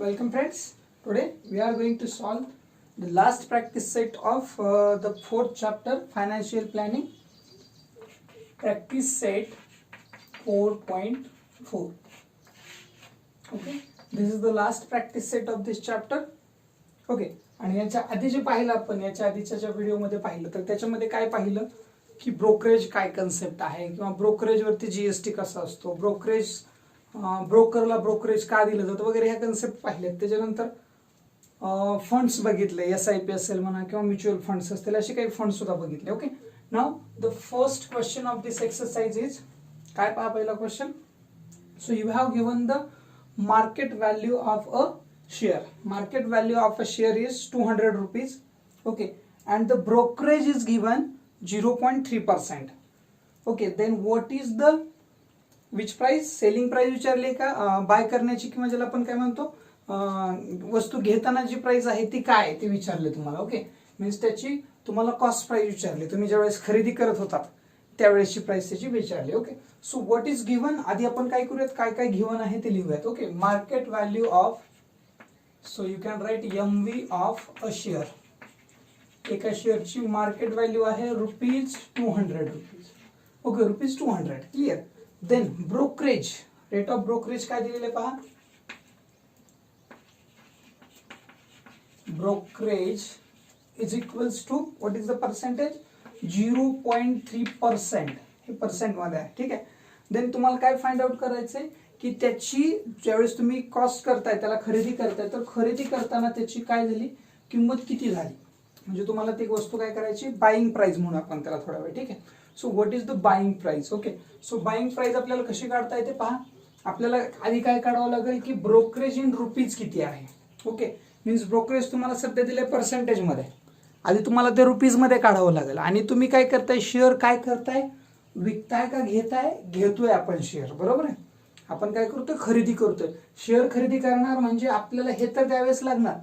welcome friends. Today we are going to solve the last practice set of the fourth chapter, financial planning, practice set 4.4. Okay, this is the last practice set of this chapter. Okay, आणि याच्या आधी जे पाहिलं आपण याच्या आधीच्या ज्या व्हिडिओमध्ये पाहिलं तर त्याच्यामध्ये काय पाहिलं की ब्रोकरेज काय कन्सेप्ट आहे किंवा ब्रोकरेज वरती जीएसटी कसा असतो, ब्रोकरला ब्रोकरेज का दिलं जातं वगैरे ह्या कन्सेप्ट पाहिलेत. त्याच्यानंतर फंड्स बघितले, SIP असेल म्हणा किंवा म्युच्युअल फंड्स असतील, असे काही फंड सुद्धा बघितले. Okay, now the first question of this exercise is, काय पहा पहिला question. So you have given the market value of a share. Market value of a share is 200 rupees. Okay, and the brokerage is given 0.3%. Okay, then what is the which price? Selling price विचारले का, bye करण्याची किंवा ज्याला आपण काय म्हणतो वस्तू घेताना जी प्राइस आहे ती काय ते विचारले तुम्हाला. ओके, मीन्स त्याची तुम्हाला कॉस्ट प्राइस विचारली, तुम्ही ज्यावेळेस खरेदी करत होतात त्यावेळेसची प्राइस त्याची विचारली. Okay, so what is given, आधी आपण काय करूयात, काय काय गिवन आहे ते लिहूयात. Okay, market value of, so you can write MV of a share. एका शेअरची मार्केट व्हॅल्यू आहे ₹200. Okay, ₹200 clear. Then brokerage, rate of brokerage काय दिलेले पहा. Brokerage is equals to what is the percentage, 0.3%. हे पर्सेंट मध्ये आहे. ठीक आहे. देन तुम्हाला काय फाइंड आउट करायचंय की त्याची ज्यावेळेस तुम्ही कॉस्ट करताय, त्याला खरेदी करताय, तर खरेदी करताना त्याची काय झाली, किंमत किती झाली, म्हणजे तुम्हाला ती वस्तू काय करायची, बाईंग प्राइस म्हणून आपण त्याला थोडा वेळ. ठीक आहे. So what is the buying price. Okay, so buying price आपल्याला कशी काढता येते पहा. आपल्याला आधी काय काढावं लागेल की ब्रोकरेज इन रुपीज किती आहे. ओके, मीन्स ब्रोकरेज तुम्हाला सध्या दिले पर्सेंटेज मध्ये, आधी तुम्हाला ते रुपीज मध्ये काढावं लागेल. आणि तुम्ही काय करताय, शेअर काय करताय, विकताय का घेताय, घेतोय आपण शेअर, बरोबर आहे. आपण काय करतोय, खरेदी करतोय. शेअर खरेदी करणार म्हणजे आपल्याला हे तर द्यावेच लागणार,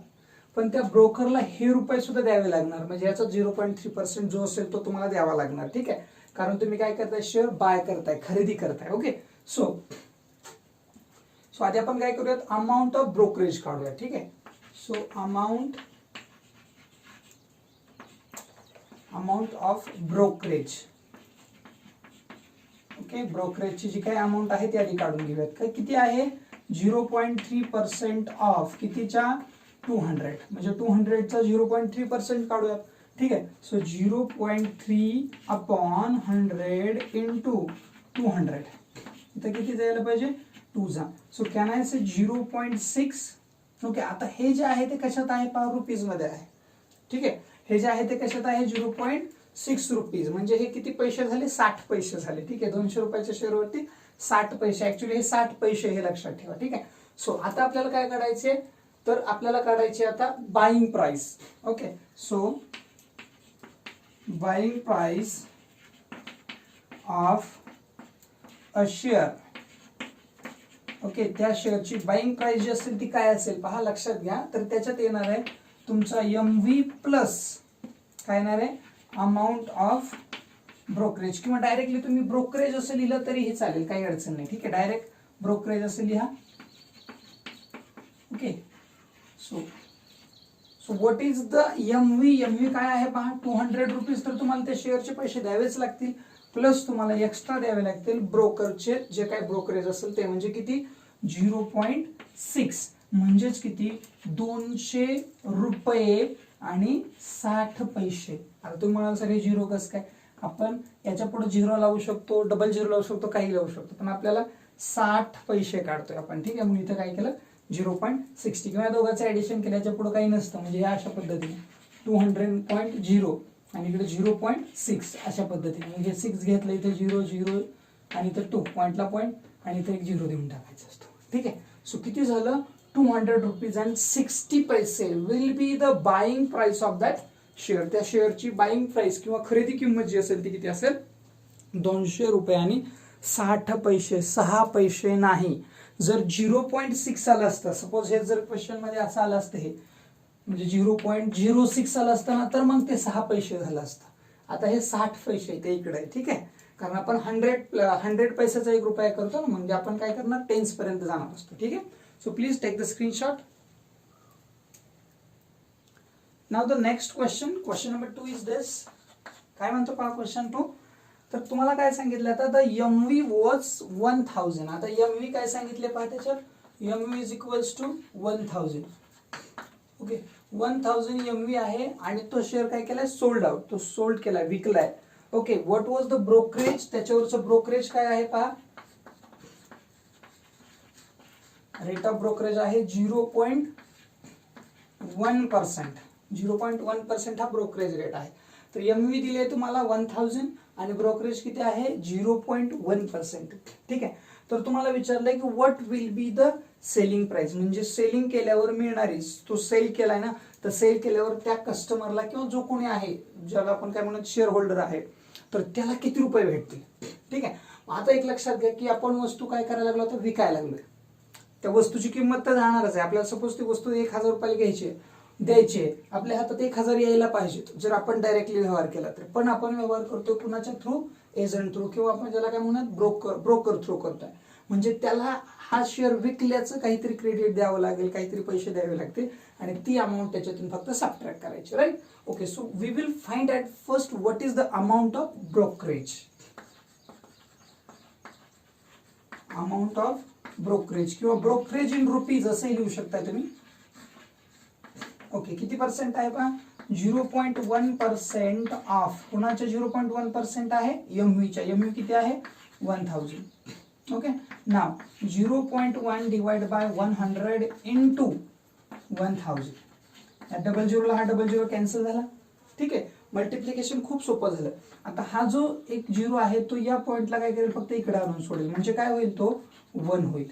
पण त्या ब्रोकरला हे रुपये सुद्धा द्यावे लागणार, म्हणजे याचा 0.3% जो असेल तो तुम्हाला द्यावा लागणार. ठीक आहे, कारण तुम्ही काय करताय, शेअर बाय करताय, खरेदी करताय. ओके, सो आधी आपण काय करूयात, अमाऊंट ऑफ ब्रोकरेज काढूया. ठीक आहे. So amount of brokerage. Okay, ब्रोकरेजची जी काही अमाऊंट आहे ती आधी काढून घेऊयात. काय किती आहे, 0.3% ऑफ कितीच्या, 200, म्हणजे 200चा 0.3% काढूयात. ठीक आहे. सो 0.3 अपॉन 100 इंटू 200, इथं किती जायला पाहिजे, 2 जा. So can I say 0.6. Okay, आता हे जे आहे ते कशात आहे पहा, रुपीज मध्ये आहे. ठीक आहे, हे जे आहे ते कशात आहे, 0.6 रुपीज, म्हणजे हे किती पैसे झाले, 60 पैसे झाले. ठीक आहे, 200 रुपयाच्या शेअरवरती 60 पैसे, ऍक्च्युली हे 60 पैसे, हे लक्षात ठेवा. ठीक आहे. सो आता आपल्याला काय काढायचे, तर आपल्याला काढायचे आता buying price. Okay, so buying price of a share. Okay, त्या शेअरची बाईंग प्राइस जी असेल ती काय असेल पहा, लक्षात घ्या. तर त्याच्यात येणार आहे तुमचा MV प्लस काय येणार आहे, अमाऊंट ऑफ ब्रोकरेज, किंवा डायरेक्टली तुम्ही ब्रोकरेज असं लिहिलं तरी हे चालेल, काही अडचण नाही. ठीक आहे, डायरेक्ट ब्रोकरेज असं लिहा. Okay, so what is the MV काय आहे पहा, 200 रुपीज. तर तुम्हाला त्या शेअरचे पैसे द्यावेच लागतील, प्लस तुम्हाला एक्स्ट्रा द्यावे लागतील ब्रोकरचे जे काय ब्रोकरेज असेल ते, म्हणजे किती, 0.6, म्हणजेच किती, 200 रुपये आणि 60 पैसे. आता तुम्ही म्हणाल सर हे 0 कसं काय, आपण याच्या पुढे 0 लावू शकतो, डबल 0 लावू शकतो, काही लावू शकतो, पण आपल्याला 60 पैसे काढतोय आपण. ठीक आहे, म्हणून इथं काय केलं, 0.60 किंवा दोघांचं ऍडिशन केल्याच्या पुढे काही नसतं, म्हणजे या अशा पद्धतीने 200.0 आणि इकडे 0.6 अशा पद्धतीने, म्हणजे 6 घेतलं, इथे 0 आणि इथं 2 पॉईंटला पॉईंट आणि इथे एक 0 देऊन टाकायचा असतो. ठीक आहे. सो किती झालं, 200 रुपीज अँड 60 पैसे will be the buying price of that share. त्या शेअरची बाईंग प्राइस किंवा खरेदी किंमत जी असेल ती किती असेल, 200 रुपये आणि 60 पैसे, 6 पैसे नाही. जर 0.6 आलं असतं, सपोज हे जर क्वेश्चन मध्ये असं आलं असतं, हे म्हणजे 0.06 आलं असतं ना, तर मग ते 6 पैसे झालं असतं. आता हे 60 पैसे ते इकडे आहे. ठीक आहे, कारण आपण 100 पैशाचा 1 रुपया करतो ना, म्हणजे आपण काय करणार, टेन्स पर्यंत जाणार असतो. ठीक आहे. So please take the screenshot. Now the next question number 2 is this. काय म्हणतो पहा क्वेश्चन 2. तर तुम्हाला काय सांगितलं आता द MV वॉज 1000. आता MV काय सांगितले पहा त्याच्यात, MV is equals to 1000. Okay, 1000 MV आहे आणि तो शेअर काय केलाय, सोल्ड आउट, तो सोल्ड केलाय, विकलाय. Okay, what was the brokerage, त्याच्यावरचं ब्रोकरेज काय आहे पहा, रेट ऑफ ब्रोकरेज आहे 0.1%. 0.1% हा ब्रोकरेज रेट आहे. तर MV दिले तुम्हाला 1000 आणि ब्रोकरेज किती आहे 0.1%. ठीक आहे. तर तुम्हाला विचारलंय की what will be the selling price, म्हणजे सेलिंग केल्यावर मिळणारी, तो सेल केलाय ना, तर सेल केल्यावर त्या कस्टमरला किंवा जो कोणी आहे, ज्याला आपण काय म्हणत शेअर होल्डर आहे, तर त्याला किती रुपये भेटतील. ठीक आहे. आता एक लक्षात घ्या की आपण वस्तू काय करायला लागलो, तर विकायला लागलोय. त्या वस्तूची किंमत तर जाणारच आहे. आपल्याला सपोज ती वस्तू 1000 रुपयाला घ्यायची आहे, द्यायची आहे, आपल्या हातात 1000 यायला पाहिजेत जर आपण डायरेक्टली व्यवहार केला तर. पण आपण व्यवहार करतो कुणाच्या थ्रू, एजंट थ्रू, किंवा आपण ज्याला काय म्हणत ब्रोकर थ्रू करतोय. म्हणजे त्याला हा शेअर विकल्याचं काहीतरी क्रेडिट द्यावं लागेल, काहीतरी पैसे द्यावे लागतील आणि ती अमाऊंट त्याच्यातून फक्त सबट्रॅक्ट करायची. Right. Okay, so we will find at first what is the amount of brokerage. Amount of brokerage किंवा ब्रोकरेज इन रुपीज असंही लिहू शकता तुम्ही. ओके, किती पर्सेंट आहे पहा, 0.1% ऑफ. कुणाच्या 0.1% आहे, MVच्या. MV किती आहे 1000. Okay, now 0.1 divide by 100 into 1000. या डबल झिरोला हा डबल झिरो कॅन्सल झाला. ठीक आहे, मल्टिप्लिकेशन खूप सोपं झालं. आता हा जो एक झिरो आहे तो या पॉइंटला काय करेल, फक्त इकडे आणून सोडेल, म्हणजे काय होईल, तो 1 होईल.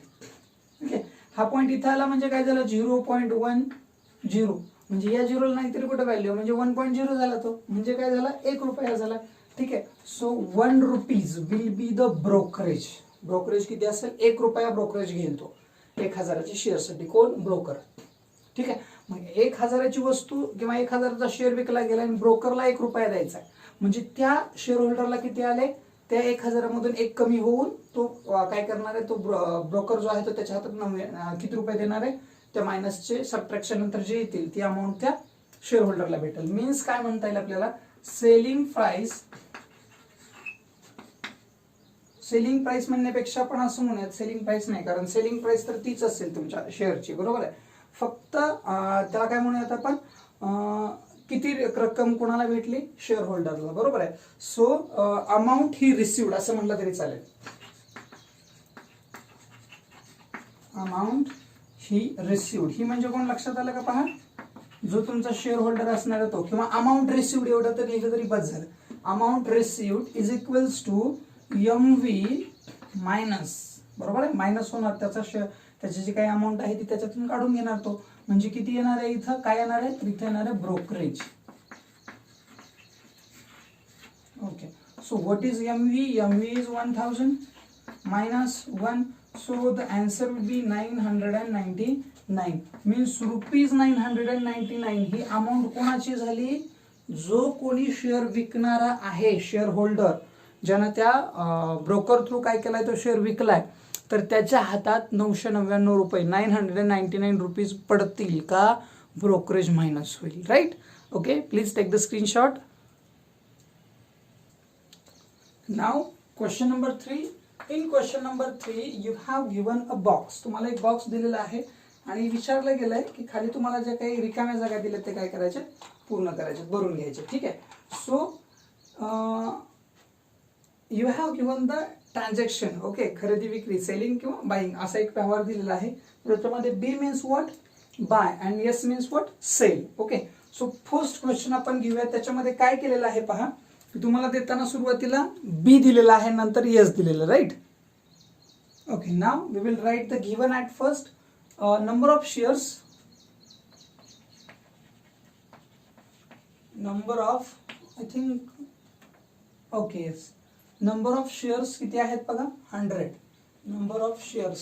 ओके, हा पॉइंट इथं आला म्हणजे काय झालं, 0.10, म्हणजे या झिरोला नाहीतरी कुठे व्हॅल्यू, म्हणजे 1.0 झाला तो, म्हणजे काय झाला, 1 रुपया झाला. ठीक आहे. So 1 rupees will be the brokerage. Brokerage किती असेल, 1 रुपया ब्रोकरेज घेईल तो 1000च्या शेअरसाठी. कोण, ब्रोकर. ठीक आहे. मग 1000ची वस्तू किंवा 1000चा शेअर विकला गेला आणि ब्रोकरला 1 रुपया द्यायचा आहे, म्हणजे त्या शेअर होल्डरला किती आले, त्या 1000 मधून 1 कमी होऊन तो काय करणार आहे, तो ब्रोकर जो आहे तो त्याच्या हातात किती रुपये देणार आहे, त्या मायनसचे सबट्रॅक्शन नंतर जे येतील ती अमाऊंट त्या शेअर होल्डरला भेटेल. मीन्स काय म्हणता येईल आपल्याला, सेलिंग प्राइस म्हणण्यापेक्षा आपण असं म्हणूयात, सेलिंग प्राइस नाही, कारण सेलिंग प्राइस तर तीच असेल तुमच्या शेअरची, बरोबर आहे. फक्त त्याला काय म्हणूयात आपण, किती रक्कम कोणाला भेटली, शेअर होल्डरला, बरोबर आहे. सो अमाऊंट ही रिसिव्ड असं म्हटलं तरी चालेल. अमाऊंट ही रिसिव्ड, ही म्हणजे कोण, लक्षात आलं का पहा, जो तुमचा शेअर होल्डर असणार तो, किंवा अमाऊंट रिसिव्ड एवढं तर लिहिलं तरी बस झालं. Amount received is equals to MV minus, बरोबर आहे, मायनस होणार त्याचा शेअर, त्याची जी काही अमाऊंट आहे ती त्याच्यातून काढून घेणार तो, म्हणजे किती येणार आहे, इथं काय येणार आहे, इथं येणार आहे brokerage. Okay, so what is MV, MV is 1000 minus 1, so the answer will be 999. Means rupees 999 he amount कोणाची झाली, जो कोणी शेअर विकणारा आहे, शेअर होल्डर, ज्यानं त्या ब्रोकर थ्रू काय केलाय, तो शेअर विकलाय, तर त्याच्या हातात 999 रुपये, 999 रुपीज पडतील का, ब्रोकरेज मायनस होईल. Right. Okay, please take the screenshot. Now question number 3. In question number 3 you have given a box. तुम्हाला एक बॉक्स दिलेला आहे आणि विचारलं गेलंय की खाली तुम्हाला ज्या काही रिकाम्या जागा दिल्या ते काय करायचे, पूर्ण करायचे, भरून घ्यायचे. ठीक आहे. So you have given the transaction. Okay, खरेदी विक्री, सेलिंग किंवा बाईंग असा एक व्यवहार दिलेला आहे. त्याच्यामध्ये B means what, buy, and S means what, sell. Okay, so first question आपण घेऊया. त्याच्यामध्ये काय केलेलं आहे पहा, की तुम्हाला देताना सुरुवातीला बी दिलेला आहे, नंतर एस दिलेलं. Right. Okay, now we will write the given at first. Number of shares, number of, I think, okay, yes, number of shares किती आहेत बघा, 100. Number of shares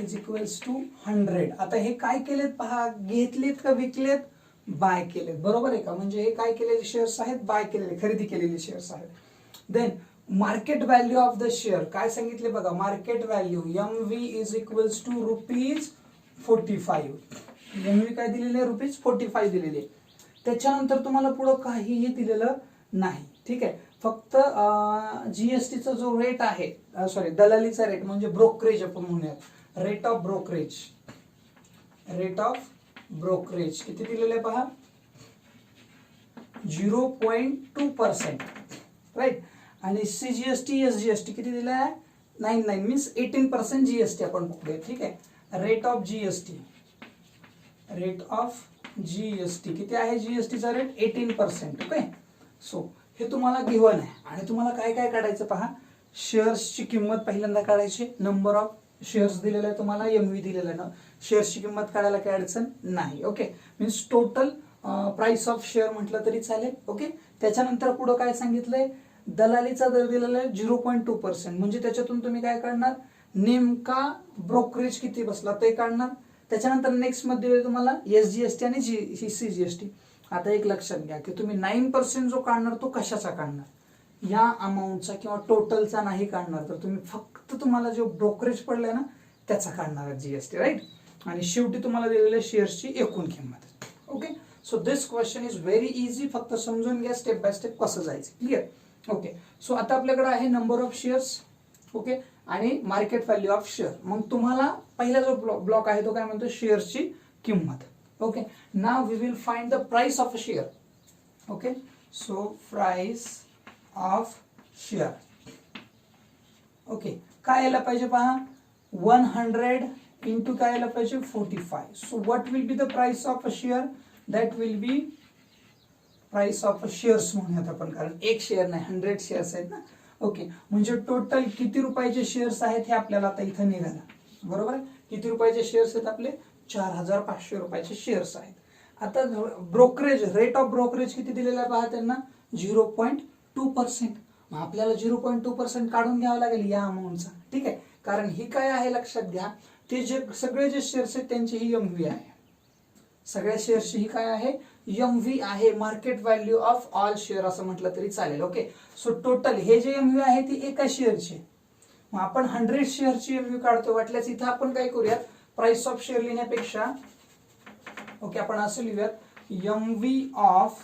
is equals to 100. आता हे काय केलेत पहा, घेतलेत का विकलेत, बाय केलेत, बरोबर आहे का. म्हणजे हे काय केलेले शेअर्स आहेत, बाय केलेले, खरेदी केलेले शेअर्स आहेत. Then market value of the share काय सांगितले बघा, market value MV is equals to rupees 45. MV काय दिलेले आहे ₹45 दिलेले आहे. त्याच्यानंतर तुम्हाला पुढं काहीही दिलेलं नाही. ठीक आहे, फक्त जीएसटीचा जो रेट आहे, सॉरी दलालीचा रेट म्हणजे ब्रोकरेज आपण म्हणूयात, rate of brokerage, rate of brokerage किती दिलेलं आहे पहा, 0.2%, राईट. आणि सीजीएसटी एसजीएसटी किती दिलं आहे, 99 मीन्स 18% जीएसटी आपण पकडूया. ठीक आहे, rate of GST, rate of GST किती आहे, जीएसटीचा रेट 18%. ओके, सो हे तुम्हाला गिव्हन आहे. आणि तुम्हाला काय काय काढायचं पहा, शेअर्सची किंमत पहिल्यांदा काढायची, नंबर ऑफ शेअर्स दिलेला आहे तुम्हाला, एमव्ही दिलेला आहे ना, शेअर्सची किंमत काढायला काही अडचण नाही. Okay, means total price of share म्हटलं तरी चालेल. ओके, त्याच्यानंतर पुढं काय सांगितलंय, दलालीचा दर दिलेला आहे 0.2%, म्हणजे त्याच्यातून तुम्ही काय काढणार, नेमका ब्रोकरेज किती बसला ते काढणार. त्याच्यानंतर नेक्स्ट मध्ये तुम्हाला एसजीएसटी आणि सीजीएसटी. आता एक लक्षात घ्या की तुम्ही 9% जो काढणार तो कशाचा काढणार, या अमाऊंटचा किंवा टोटलचा नाही काढणार, तर तुम्ही फक्त तुम्हाला जो ब्रोकरेज पडलाय ना त्याचा काढणार जीएसटी, राईट. आणि शेवटी तुम्हाला दिलेल्या शेअर्सची एकूण किंमत. Okay, so this question is very easy, फक्त समजून घ्या स्टेप बाय स्टेप कसं जायचं. क्लिअर. ओके, सो आता आपल्याकडे आहे नंबर ऑफ शेअर्स, ओके, आणि मार्केट व्हॅल्यू ऑफ शेअर. मग तुम्हाला पहिला जो ब्लॉक आहे तो काय म्हणतो, शेअर्सची किंमत. Okay, now we will find the price of a share. Okay, so price of share. Okay, काय यायला पाहिजे पहा, 100 इंटू काय यायला पाहिजे, 45. So what will be the price of a share, that will be price of shares म्हणूयात आपण, कारण एक शेअर नाही 100 शेअर्स आहेत ना. ओके, म्हणजे टोटल किती रुपयाचे शेअर्स आहेत हे आपल्याला आता इथं निघालं. बरोबर आहे, किती रुपयाचे शेअर्स आहेत आपले, 4500 रुपयाचे शेअर्स आहेत. आता ब्रोकरेज, रेट ऑफ ब्रोकरेज किती दिलेला आहे पहा त्यांना, 0.2%. मग आपल्याला 0.2% काढून घ्यावं लागेल या अमाऊंटचा. ठीक आहे, कारण ही काय आहे लक्षात घ्या, ते जे सगळे जे शेअर्स आहेत त्यांची ही एमव्ही आहे, सगळ्या शेअर्सची ही काय आहे, एमव्ही आहे, market value of all share असं म्हटलं तरी चालेल. ओके, सो टोटल हे जे एमव्ही आहे ती एका शेअरची. मग आपण 100 शेअरची एमव्ही काढतो, वाटल्यास इथं आपण काय करूयात, प्राइस ऑफ शेअर लिहिण्यापेक्षा ओके आपण असं लिहूयात, एमव्ही ऑफ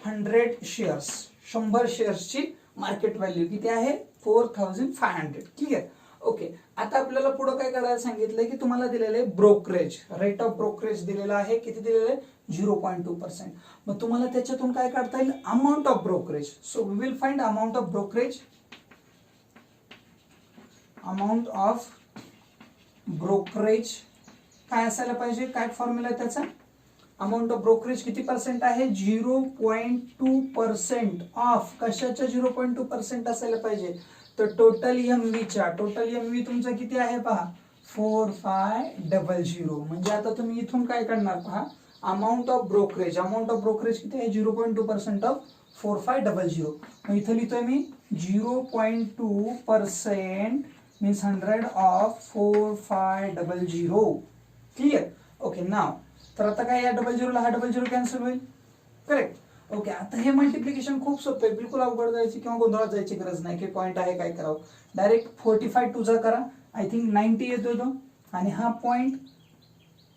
100 शेअर्स, 100 शेअर्सची मार्केट व्हॅल्यू किती आहे, 4500. क्लिअर. ओके, आता आपल्याला पुढे काय करायला सांगितलंय की तुम्हाला दिलेलं आहे ब्रोकरेज, रेट ऑफ ब्रोकरेज दिलेला आहे, किती दिलेलं आहे, 0.2%. मग तुम्हाला त्याच्यातून काय काढता येईल, amount of brokerage. So we will find amount of brokerage, amount of brokerage काय असायला पाहिजे, काय फॉर्म्युला आहे त्याचा, अमाऊंट ऑफ ब्रोकरेज किती पर्सेंट आहे, 0.2% ऑफ कशाच्या 0.2% असायला पाहिजे, तर टोटल एमव्हीच्या. टोटल एमव्ही तुमचा किती आहे पहा, 4500. म्हणजे आता तुम्ही इथून काय करणार पहा, amount of brokerage, amount of brokerage किती आहे, 0.2% ऑफ 4500. मग इथं लिहितोय मी 0.2% मीन्स 100 ऑफ 4500. क्लिअर. ओके, नाव तर आता काय, या 00 ला हा 00 कॅन्सल होईल, करेक्ट. ओके, आता हे मल्टिप्लिकेशन खूप सोपं आहे, बिलकुल अवघड जायची किंवा गोंधळात जायची गरज नाही की पॉईंट आहे काय करावं, डायरेक्ट 45 टूजा करा, आय थिंक 90 येतो तो, आणि हा पॉईंट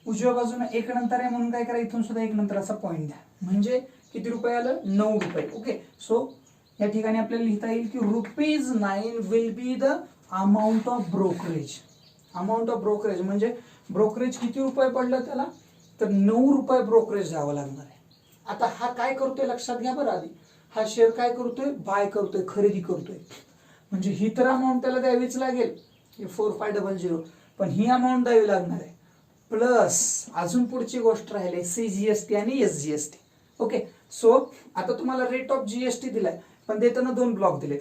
उजव्या बाजूने एक नंतर आहे म्हणून काय करा, इथून सुद्धा एक नंतर असा पॉईंट द्या, म्हणजे किती रुपये आलं, 9 रुपये. ओके, सो या ठिकाणी आपल्याला लिहिता येईल की ₹9 will be the amount of brokerage. Amount of brokerage म्हणजे ब्रोकरेज किती रुपये पडलं त्याला, तर 9 रुपये ब्रोकरेज द्यावं लागणार आहे. आता हा काय करतोय लक्षात घ्या बरं, आधी हा शेअर काय करतोय, बाय करतोय, खरेदी करतोय, म्हणजे ही तर अमाऊंट त्याला द्यावीच लागेल, 4500, पण ही अमाऊंट द्यावी लागणार आहे, प्लस अजून पुढची गोष्ट राहिली सीजीएसटी आणि एसजीएसटी. ओके, सो आता तुम्हाला रेट ऑफ जीएसटी दिलाय, पण देताना 2 ब्लॉक दिलेत,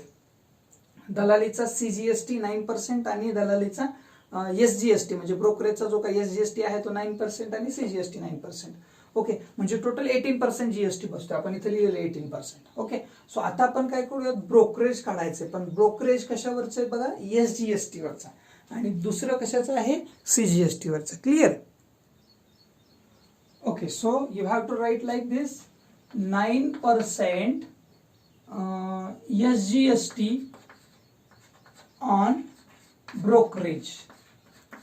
दलालीचा सीजीएसटी 9% आणि दलालीचा एसजीएसटी म्हणजे ब्रोकरेजचा जो काही एसजीएसटी आहे तो 9% आणि सीजीएसटी 9%. ओके, म्हणजे टोटल 18% जीएसटी बसतो, आपण इथे लिहिलेलं 18%. ओके, सो आता आपण काय करूयात, ब्रोकरेज काढायचे, पण ब्रोकरेज कशावरचं आहे बघा, एसजीएसटी वरचा, आणि दुसरं कशाचं आहे, सीजीएसटी वरचं. Clear. Okay, so you have to write like this, 9% SGST on brokerage.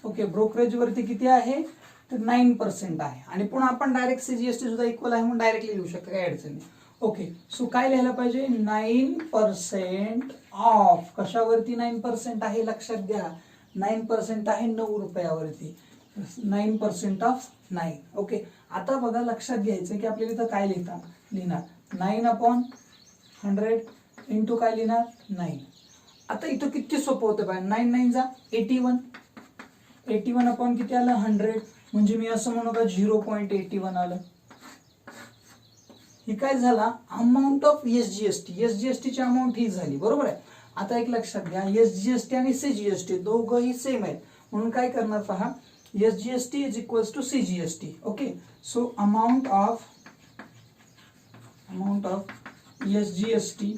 Okay, brokerage वरती किती आहे, तर 9% आहे. आणि पुन्हा आपण डायरेक्ट सीजीएसटी सुद्धा इक्वल आहे म्हणून डायरेक्टली लिहू शकतो, काही अडचण नाही. ओके, सो काय लिहायला पाहिजे, 9% ऑफ. कशावरती 9% आहे लक्षात घ्या, 9% आहे 9 रुपयावरती. 9% ऑफ 9. ओके, आता बघा लक्षात घ्यायचं की आपल्याला इथं काय लिहिणार 9/100 इंटू काय लिहिणार 9. आता इथं किती सोपं होतं बाय, 9 9 जा 81. 81 अपॉन किती आलं 100, म्हणजे मी असं म्हणू का 0.81 आलं. ही काय झाला अमाऊंट ऑफ एसजीएसटी. एसजीएसटीची अमाऊंट ही झाली, बरोबर आहे. आता एक लक्षात घ्या, एसजीएसटी आणि सीजीएसटी दोघंही सेम आहेत म्हणून काय करणार पहा, SGST is equals to CGST. Okay, so amount of SGST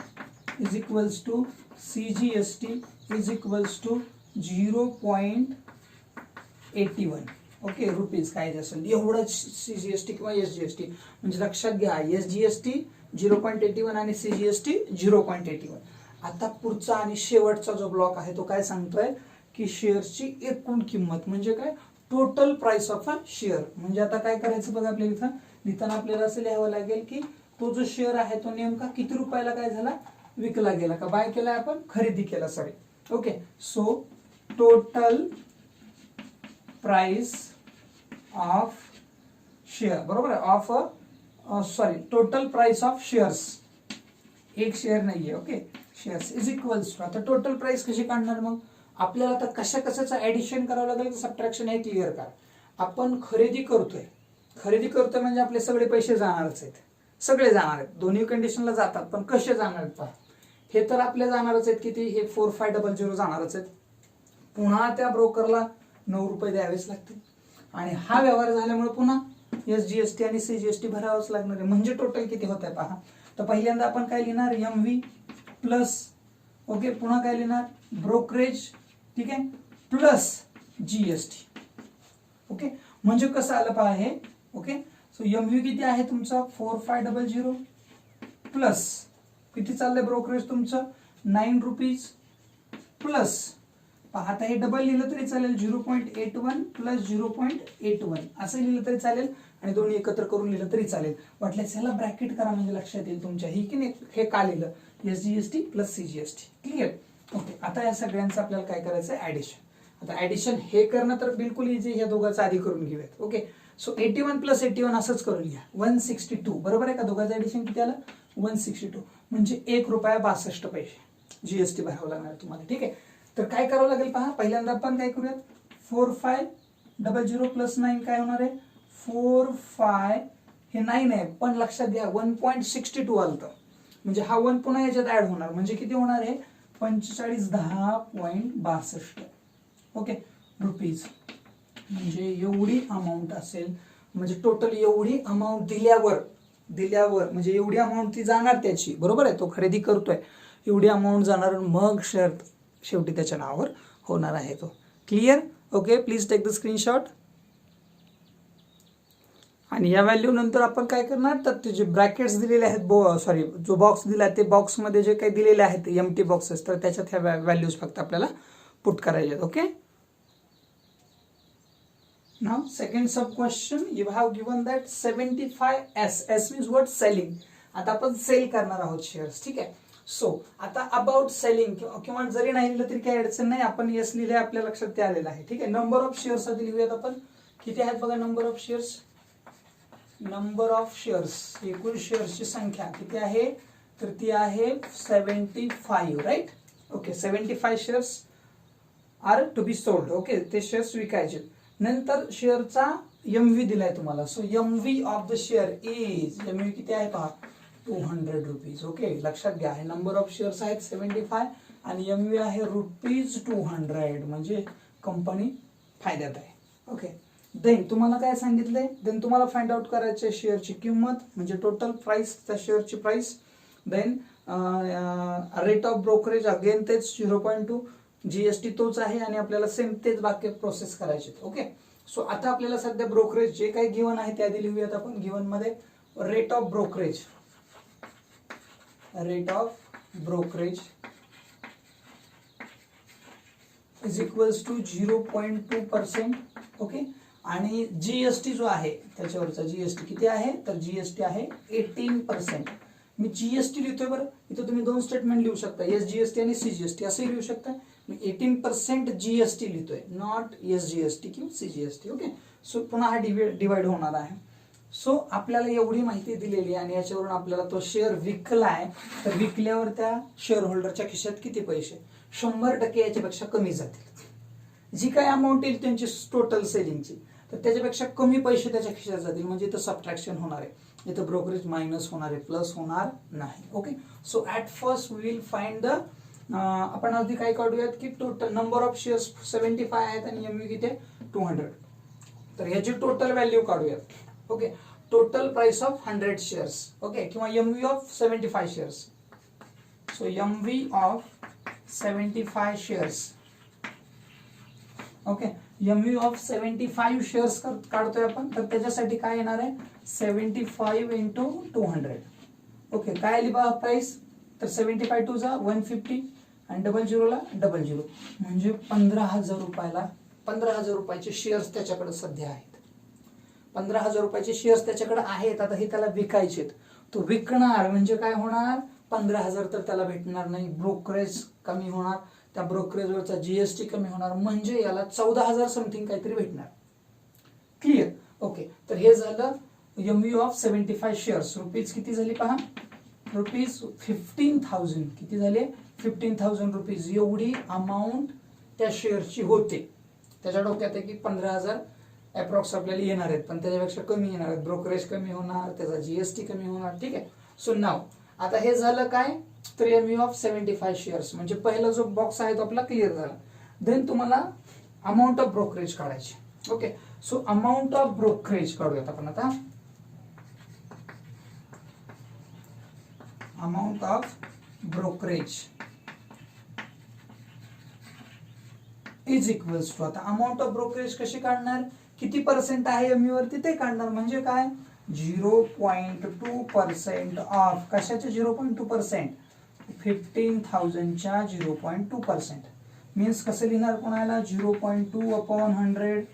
is equals to CGST is equals to 0.81. Okay, rupees काय असेल एवढंच सीजीएसटी किंवा एसजीएसटी. म्हणजे लक्षात घ्या, एसजीएसटी 0.81 आणि सीजीएसटी 0.81. आता पुढचा आणि शेवटचा जो ब्लॉक आहे तो काय सांगतोय की शेअरची एकूण किंमत म्हणजे काय, total price of a share. म्हणजे आता काय करायचं बघा, आपल्याला इथं लिहिताना आपल्याला असं लिहावं लागेल की तो जो शेअर आहे तो नेमका किती रुपयाला काय झाला, विकला गेला का, बाय केला आपण, खरेदी केला, sorry. Okay, so total price of share, बरोबर आहे, टोटल प्राइस ऑफ शेअर्स, एक शेअर नाहीये. Okay, shares is equals to, आता टोटल प्राइस कशी काढणार मग, आपल्याला आता कशाचं ऍडिशन करावं लागेल, सबट्रॅक्शन हे क्लिअर करा. आपण खरेदी करतोय म्हणजे आपले सगळे पैसे जाणारच आहेत, सगळे जाणार आहेत, दोन्ही कंडिशनला जातात, पण कसे जाणार आहेत पहा. हे तर आपले जाणारच आहेत, किती, हे 4500 जाणारच आहेत. पुन्हा त्या ब्रोकरला 9 रुपये द्यावेच लागतील आणि हा व्यवहार झाल्यामुळे पुन्हा एसजीएसटी आणि सीजीएसटी भरावंच लागणार आहे. म्हणजे टोटल किती होत आहे पहा. तर पहिल्यांदा आपण काय लिहिणार, एमव्ही प्लस, ओके, पुन्हा काय लिहिणार ब्रोकरेज, ठीक आहे, प्लस जीएसटी. ओके, म्हणजे कसं आलं पहा हे. ओके, सो एमव्ही किती आहे तुमचा 4500 प्लस किती चाललंय ब्रोकरेज तुमचं 9 रुपीज प्लस, पहा आता हे डबल लिहिलं तरी चालेल, 0.81 प्लस 0.81 असं लिहिलं तरी चालेल आणि दोन्ही एकत्र करून लिहिलं तरी चालेल. वाटल्यास ह्याला ब्रॅकेट करा म्हणजे लक्षात येईल तुमच्या, ही की नाही, हे का लिहिलं, SGST plus CGST. Clear. Okay, आता या सगळ्यांचं आपल्याला काय करायचं आहे, ऍडिशन. आता ऍडिशन हे करणं तर बिलकुल इझी, ह्या दोघांचं आधी करून घेऊयात. ओके, सो 81 प्लस 81 असंच करून घ्या, 162, बरोबर आहे का. दोघांचं ऍडिशन किती आलं 162, म्हणजे 1 रुपया 62 पैसे जीएसटी भरावं लागणार तुम्हाला. ठीक आहे, तर काय करावं लागेल पहा. पहिल्यांदा आपण काय करूयात, 4500 प्लस 9 काय होणार आहे, 45, हे 9 आहे पण लक्षात घ्या 1.62 आलं, म्हणजे हा 1 पुन्हा याच्यात ऍड होणार, म्हणजे किती होणार आहे 4510.62. ओके, रुपीज, म्हणजे एवढी अमाऊंट असेल. म्हणजे टोटल एवढी अमाऊंट दिल्यावर म्हणजे एवढी अमाऊंट ती जाणार त्याची, बरोबर आहे, तो खरेदी करतोय एवढी अमाऊंट जाणार, मग शेवटी त्याच्या नावावर होणार आहे तो. Clear. Okay, please take the screenshot. आणि या व्हॅल्यू नंतर आपण काय करणार, तर ते जे ब्रॅकेट्स दिलेले आहेत, जो बॉक्स दिला ते बॉक्समध्ये जे काही दिलेले आहेत एम्प्टी बॉक्सेस, तर त्याच्यात ह्या व्हॅल्यूज फक्त आपल्याला पुट करायचे आहेत. Okay, now second sub question, you have given that 75s, s means what, selling. आता आपण सेल करणार आहोत शेअर्स. ठीक आहे, सो आता अबाउट सेलिंग किंवा जरी नाही लिहिलं तरी काही अडचण नाही, आपण येस लिहिले आपल्या लक्षात ते आलेलं आहे. ठीक आहे, नंबर ऑफ शेअर्स आधी लिहूयात आपण, किती आहेत बघा नंबर ऑफ शेअर्स, एकूण शेअर्सची संख्या किती आहे, तर ती आहे 75, right. Okay, 75 shares are to be sold. Okay, ते शेअर्स विकायचे. नंतर शेअरचा एमव्ही दिलाय तुम्हाला, so MV of the share is, MV किती आहे पहा 200 रुपीज. ओके, लक्षात घ्या, हे नंबर ऑफ शेअर्स आहेत 75 आणि एमव्ही आहे ₹200, म्हणजे कंपनी फायद्यात आहे. ओके, देन तुम्हाला काय सांगितलंय, देन तुम्हाला फाइंड आउट करायचे शेअरची किंमत म्हणजे टोटल प्राइस, त्या शेअरची price. Then rate of brokerage again तेच 0.2, जीएसटी तोच आहे आणि आपल्याला सेम तेच बाकी प्रोसेस करायचे. ओके, सो आता आपल्याला सध्या ब्रोकरेज जे काही गिवन आहे ते आधी लिहूयात आपण. गिवन मध्ये rate of brokerage is equals to 0.2%. Okay, आणि जीएसटी जो आहे त्याच्यावरचा जीएसटी किती आहे, तर जीएसटी आहे 18%. मी जीएसटी लिहितोय बरं, इथं तुम्ही दोन स्टेटमेंट लिहू शकता, एसजीएसटी आणि सीजीएसटी असंही लिहू शकता. मी 18% जीएसटी लिहितोय, नॉट एसजीएसटी किंवा सीजीएसटी. ओके, सो पुन्हा हा डिवाइड होणार आहे. सो आपल्याला एवढी माहिती दिलेली आणि याच्यावरून आपल्याला तो शेअर विकलाय, तर विकल्यावर त्या शेअर होल्डरच्या खिशात किती पैसे, 100% याच्यापेक्षा कमी जातील. जी काय अमाऊंट येईल त्यांची टोटल सेलिंगची, तर त्याच्यापेक्षा कमी पैसे त्याच्या खिशात जातील. म्हणजे इथं सबट्रॅक्शन होणार आहे, इथं ब्रोकरेज मायनस होणार आहे, प्लस होणार नाही. Okay, so at first we will find the, आपण आधी काय काढूयात की टोटल नंबर ऑफ शेअर्स 75 आहेत आणि एमयू किती आहे 200. तर ह्याची टोटल व्हॅल्यू काढूयात. Okay, total price of 100 shares. Okay, किंवा MV of 75 shares. So MV of 75 shares. Okay, MV of 75 shares काढतोय आपण, तर त्याच्यासाठी काय येणार आहे 75 इंटू 200. ओके, काय आली बघा प्राइस, तर 75 टू जा 150 आणि 00 ला 00, म्हणजे 15,000 रुपयाला 15,000 रुपयाचे शेअर्स त्याच्याकडे सध्या आहेत. 15,000 रुपयाचे शेअर्स त्याच्याकडे आहेत. आता हे त्याला विकायचे, तो विकणार म्हणजे काय होणार, 15,000 तर त्याला भेटणार नाही, ब्रोकरेज कमी होणार, त्या ब्रोकरेजवरचा जीएसटी कमी होणार, म्हणजे याला 14,000 समथिंग काहीतरी भेटणार. क्लिअर. ओके, तर हे झालं एमव्ही ऑफ 75 शेअर्स. रुपीज किती झाली पहा, रुपीज 15,000. किती झाले 15,000 रुपीज, एवढी अमाऊंट त्या शेअरची होते. त्याच्या डोक्यात आहे की 15,000 अप्रॉक्स आपल्याला येणार आहेत, पण त्याच्यापेक्षा कमी येणार आहेत, ब्रोकरेज कमी होणार, त्याचा जीएसटी कमी होणार. ठीक आहे. सो नाव आता हे झालं काय, तर एमव्ही ऑफ 75 शेअर्स, म्हणजे पहिला जो बॉक्स आहे तो आपला क्लिअर झाला. देन तुम्हाला अमाऊंट ऑफ ब्रोकरेज काढायची. Okay, so amount of brokerage काढूयात आपण आता. Amount of brokerage is equals to, आता अमाऊंट ऑफ ब्रोकरेज कशी काढणार, किती पर्सेंट आहे एमव्ही वरती ते काढणार, म्हणजे काय 0.2% ऑफ कशाचे 0.2%, 15,000 च्या 0.2%. मीन्स कसं लिहिणार कोणाला, 0.2 अपॉन 100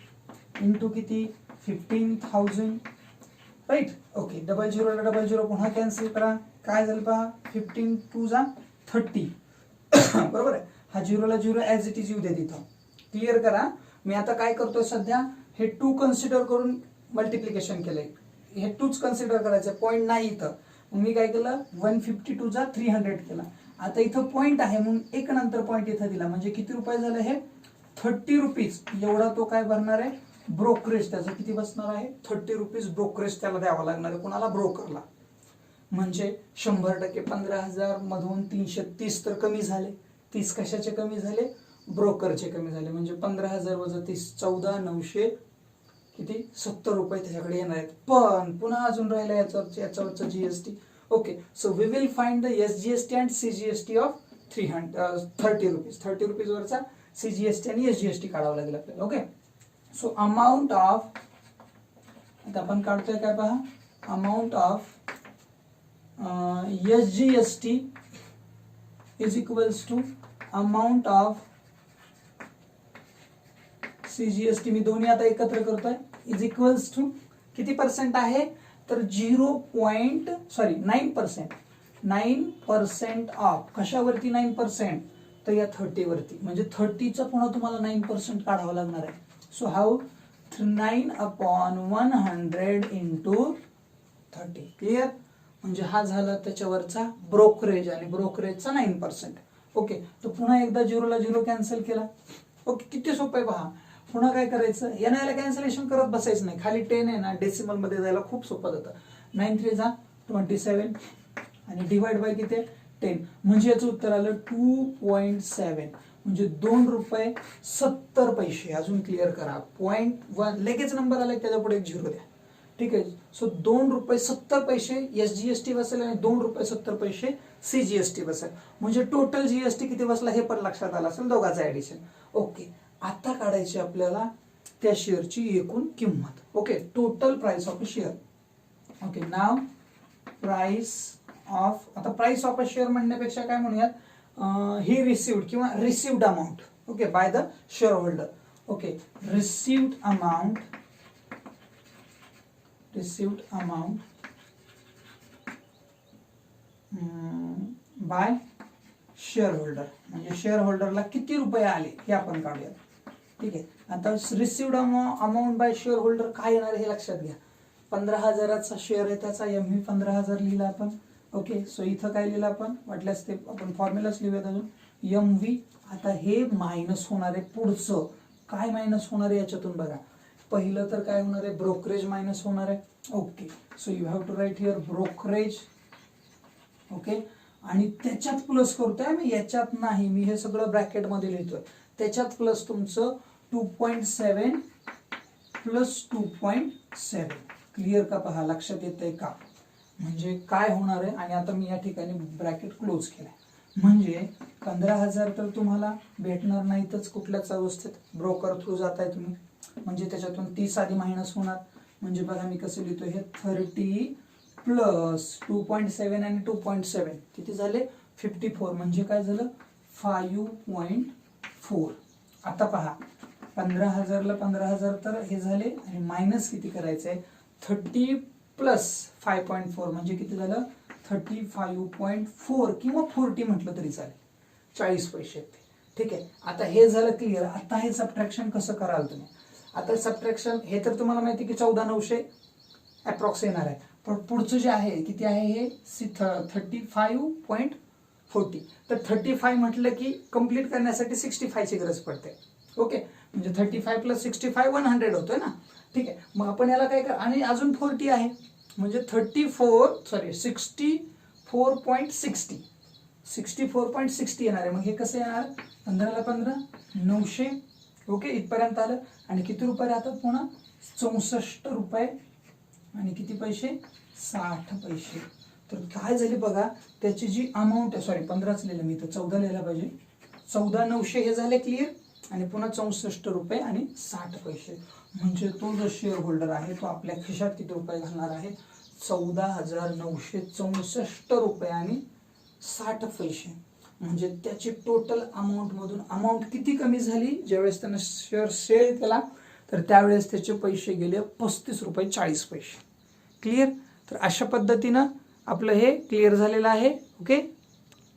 इंटू किती 15,000. राईट. ओके, 00 ला 00 पुन्हा कॅन्सल करा, काय झालं पहा 15 टू जा 30. बरोबर आहे, हा 0 ला 0 ऍज इट इज येऊ दे तिथं. क्लिअर करा. मी आता काय करतोय सध्या, हे 2 कन्सिडर करून मल्टिप्लिकेशन केलंय, हे 2च कन्सिडर करायचं, पॉईंट नाही इथं. मग मी काय केलं 150 टू जा 300 केला. आता इथं पॉईंट आहे म्हणून एक नंतर पॉईंट इथं दिला, म्हणजे किती रुपये झाले हे 30 रुपीज. एवढा तो काय भरणार आहे ब्रोकरेज, त्याचं किती बसणार आहे 30 रुपीज ब्रोकरेज त्याला द्यावं लागणार आहे, कोणाला, ब्रोकरला. म्हणजे 100% 15,000 मधून 330 तर कमी झाले, 30 कशाचे कमी झाले, ब्रोकरचे कमी झाले. म्हणजे 15,000 वजा 30 14,900 किती 70 रुपये त्याच्याकडे येणार आहेत. पण पुन्हा अजून राहिला याच्यावरचं GST. Okay, so we will find the SGST and CGST of 30 rupees. 30 rupees वरचा सीजीएसटी आणि एसजीएसटी काढावं लागेल आपल्याला. ओके, सो अमाऊंट ऑफ, आता आपण काढतोय काय पहा, amount of SGST is equals to amount of CGST, मी दोन्ही आता एकत्र करतोय, इज इक्वल्स टू किती पर्सेंट आहे, तर 9% ऑफ कशावरती 9%, तर या 30 वरती. म्हणजे 30चा पुन्हा तुम्हाला 9% काढावं लागणार आहे. So how 9 upon 100 into 30. Clear. म्हणजे हा झाला त्याच्यावरचा ब्रोकरेज आणि ब्रोकरेजचा 9%. ओके, तर पुन्हा एकदा 0 ला 0 कॅन्सल केला. ओके, किती सोपं आहे पहा. पुन्हा काय करायचं, याला कॅन्सलेशन करत बसायचं नाही, खाली 10 आहे ना डेसिमल मध्ये जायला खूप सोपं जातं. 9 3 जा 27 आणि डिवाइड बाय किती 10, म्हणजे याचं उत्तर आलं 2.7, म्हणजे 2 रुपये 70 पैसे. अजून क्लिअर करा, 0.1 लगेच नंबर आला त्याच्या पुढे एक 0 द्या. ठीक आहे. सो 2 रुपये 70 पैसे एसजीएसटी बसेल आणि 2 रुपये 70 पैसे सीजीएसटी बसेल. म्हणजे टोटल जीएसटी किती बसला हे पण लक्षात आलं असेल, दोघांचं ऍडिशन. ओके, आता काढायची आपल्याला त्या शेअरची एकूण किंमत. Okay, total price of a share. Okay, now price of, आता प्राइस ऑफ अ शेअर म्हणण्यापेक्षा काय म्हणूयात, ही रिसिव्ड किंवा received amount. Okay, by the share holder. Okay, received amount received amount by share holder, म्हणजे शेअर होल्डरला किती रुपये आले हे आपण काढूया. ठीक आहे. आता received amount by share holder काय येणार हे लक्षात घ्या. 15,000चा शेअर आहे, त्याचा MV 15,000 लिहिला आपण. ओके. सो इथं काय लिहिलं आपण, वाटल्यास ते आपण फॉर्म्युलाच लिहूयात अजून. MV. आता हे मायनस होणार आहे पुढचं. काय मायनस होणार आहे याच्यातून बघा. पहिलं तर काय होणार आहे, ब्रोकरेज मायनस होणार आहे. Okay. So you have to write here brokerage. Okay. आणि त्याच्यात प्लस करतोय मी, याच्यात नाही. मी हे सगळं ब्रॅकेटमध्ये लिहितोय. त्याच्यात प्लस तुमचं 2.7 प्लस 2.7. क्लिअर का पहा, लक्षात येतंय का. म्हणजे काय होणार आहे. आणि आता मी या ठिकाणी ब्रॅकेट क्लोज केलाय. म्हणजे 15,000 तर तुम्हाला भेटणार नाहीतच कुठल्याच अवस्थेत. ब्रोकर थ्रू जाताय तुम्ही, म्हणजे त्याच्यातून 30 आधी मायनस होणार. म्हणजे बघा मी कसं लिहितो हे, 30 प्लस 2.7 आणि 2.7 किती झाले, 54. म्हणजे काय झालं, 5.4. आता पहा 15,000ला 15,000 तर हे झाले, आणि मायनस किती करायचंय, 30 प्लस 5.4 म्हणजे किती झालं, 35.4 किंवा 40 म्हटलं तरी चालेल. 40 पैसे. ठीक आहे. आता हे झालं क्लिअर. आता हे सबट्रॅक्शन कसं कराल तुम्ही. आता सबट्रॅक्शन हे तर तुम्हाला माहिती की 14,900 अप्रॉक्स येणार आहे. पण पुढचं जे आहे किती आहे हे, 35.40. तर 35 म्हटलं की कम्प्लीट करण्यासाठी 65ची गरज पडते. ओके. म्हणजे 35 प्लस 65 100 होतोय ना. ठीक आहे. मग आपण याला काय कर, आणि अजून 40 आहे म्हणजे 64.60 येणार आहे. मग हे कसं येणार, 15ला 15 900. ओके. इथपर्यंत आलं. आणि किती रुपये राहतात पुन्हा, 64 रुपये आणि किती पैसे, 60 पैसे. तर काय झाले बघा, त्याची जी अमाऊंट आहे, सॉरी 15च लिहिलं मी, तर 14 लिहायला पाहिजे. 14,900 हे झाले क्लिअर. आणि पुन्हा 64 रुपये आणि 60 पैसे. म्हणजे तो जो शेअर होल्डर आहे तो आपल्या खिशात किती रुपये घालणार आहे, 14,964 रुपये आणि 60 पैसे. म्हणजे त्याची टोटल अमाऊंट मधून अमाऊंट किती कमी झाली, ज्यावेळेस त्यानं शेअर सेल केला तर त्यावेळेस त्याचे पैसे गेले 35 रुपये 40 पैसे. क्लिअर. तर अशा पद्धतीनं आपलं हे क्लिअर झालेलं आहे. Okay.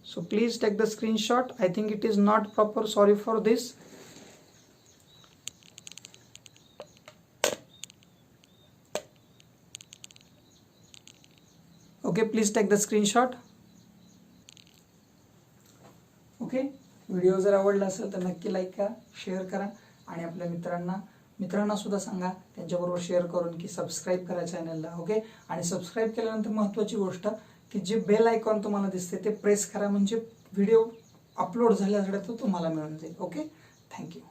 So please take the screenshot. I think it is not proper, sorry for this. Okay, please take the screenshot. Okay. Video जर आवडला असेल तर नक्की लाईक करा, शेअर करा, आणि आपल्या मित्रांना सुद्धा सांगा त्यांच्याबरोबर शेअर करून की सबस्क्राईब करा चॅनलला. ओके. आणि सबस्क्राईब केल्यानंतर महत्त्वाची गोष्ट की जे बेल आयकॉन तुम्हाला दिसते ते प्रेस करा, म्हणजे व्हिडिओ अपलोड झाल्याकडे तो तुम्हाला मिळून जाईल. ओके. थँक्यू.